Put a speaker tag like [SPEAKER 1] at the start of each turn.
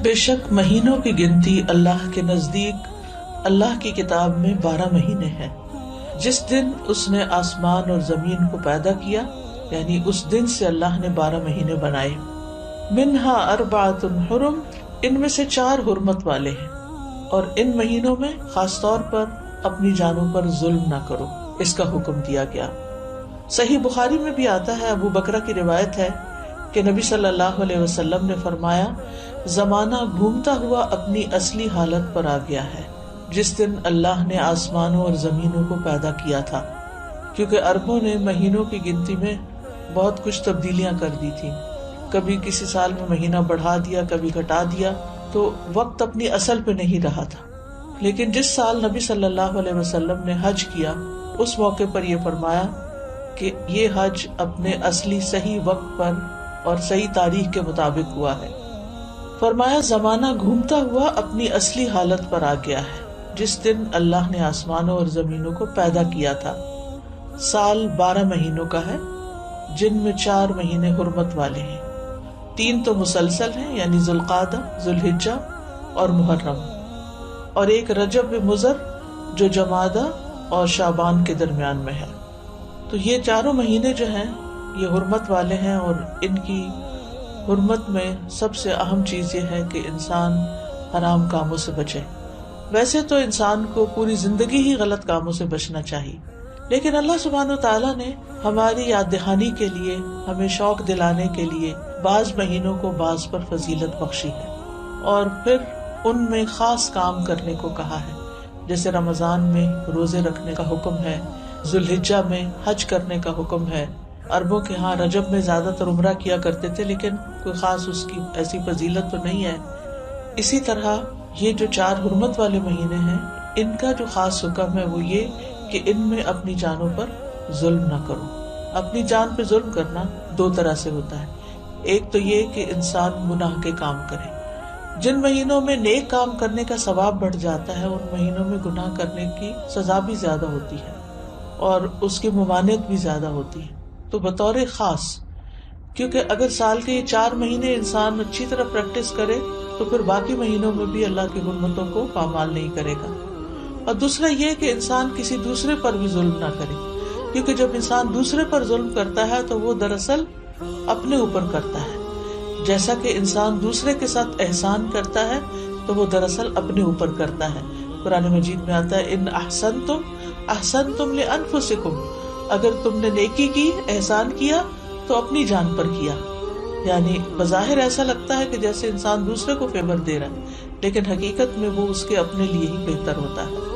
[SPEAKER 1] بے شک مہینوں کی گنتی اللہ کے نزدیک اللہ کی کتاب میں 12 مہینے ہیں. جس دن اس نے آسمان اور زمین کو پیدا کیا یعنی اس دن سے اللہ نے 12 مہینے بنائے. منہا اربعۃ حرم، ان میں سے 4 حرمت والے ہیں، اور ان مہینوں میں خاص طور پر اپنی جانوں پر ظلم نہ کرو، اس کا حکم دیا گیا. صحیح بخاری میں بھی آتا ہے، ابو بکرہ کی روایت ہے کہ نبی صلی اللہ علیہ وسلم نے فرمایا، زمانہ گھومتا ہوا اپنی اصلی حالت پر آ گیا ہے جس دن اللہ نے آسمانوں اور زمینوں کو پیدا کیا تھا. کیونکہ عربوں نے مہینوں کی گنتی میں بہت کچھ تبدیلیاں کر دی تھی، کبھی کسی سال میں مہینہ بڑھا دیا، کبھی گھٹا دیا، تو وقت اپنی اصل پہ نہیں رہا تھا. لیکن جس سال نبی صلی اللہ علیہ وسلم نے حج کیا، اس موقع پر یہ فرمایا کہ یہ حج اپنے اصلی صحیح وقت پر اور صحیح تاریخ کے مطابق ہوا ہے. فرمایا زمانہ گھومتا ہوا اپنی اصلی حالت پر آ گیا ہے جس دن اللہ نے آسمانوں اور زمینوں کو پیدا کیا تھا. سال 12 مہینوں کا ہے، جن میں 4 مہینے حرمت والے ہیں، 3 تو مسلسل ہیں یعنی ذوالقعدہ، ذوالحجہ اور محرم، اور ایک رجب مضر جو جمادہ اور شعبان کے درمیان میں ہے. تو یہ 4 مہینے جو ہیں یہ حرمت والے ہیں، اور ان کی حرمت میں سب سے اہم چیز یہ ہے کہ انسان حرام کاموں سے بچے. ویسے تو انسان کو پوری زندگی ہی غلط کاموں سے بچنا چاہیے، لیکن اللہ سبحانہ وتعالیٰ نے ہماری یاد دہانی کے لیے، ہمیں شوق دلانے کے لیے بعض مہینوں کو بعض پر فضیلت بخشی ہے، اور پھر ان میں خاص کام کرنے کو کہا ہے. جیسے رمضان میں روزے رکھنے کا حکم ہے، ذوالحجہ میں حج کرنے کا حکم ہے. عربوں کے ہاں رجب میں زیادہ تر عمرہ کیا کرتے تھے، لیکن کوئی خاص اس کی ایسی فضیلت تو نہیں ہے. اسی طرح یہ جو 4 حرمت والے مہینے ہیں، ان کا جو خاص حکم ہے وہ یہ کہ ان میں اپنی جانوں پر ظلم نہ کرو. اپنی جان پہ ظلم کرنا 2 طرح سے ہوتا ہے. ایک تو یہ کہ انسان گناہ کے کام کرے. جن مہینوں میں نیک کام کرنے کا ثواب بڑھ جاتا ہے، ان مہینوں میں گناہ کرنے کی سزا بھی زیادہ ہوتی ہے اور اس کی ممانعت بھی زیادہ ہوتی ہے. تو بطور خاص، کیونکہ اگر سال کے یہ 4 مہینے انسان اچھی طرح پریکٹس کرے تو پھر باقی مہینوں میں بھی اللہ کی حرمتوں کو پامال نہیں کرے گا. اور دوسرا یہ کہ انسان کسی دوسرے پر بھی ظلم نہ کرے، کیونکہ جب انسان دوسرے پر ظلم کرتا ہے تو وہ دراصل اپنے اوپر کرتا ہے. جیسا کہ انسان دوسرے کے ساتھ احسان کرتا ہے تو وہ دراصل اپنے اوپر کرتا ہے. قرآن مجید میں آتا ہے، ان احسنتم لانفسکم، اگر تم نے نیکی کی، احسان کیا تو اپنی جان پر کیا. یعنی بظاہر ایسا لگتا ہے کہ جیسے انسان دوسرے کو فیور دے رہا ہے، لیکن حقیقت میں وہ اس کے اپنے لیے ہی بہتر ہوتا ہے.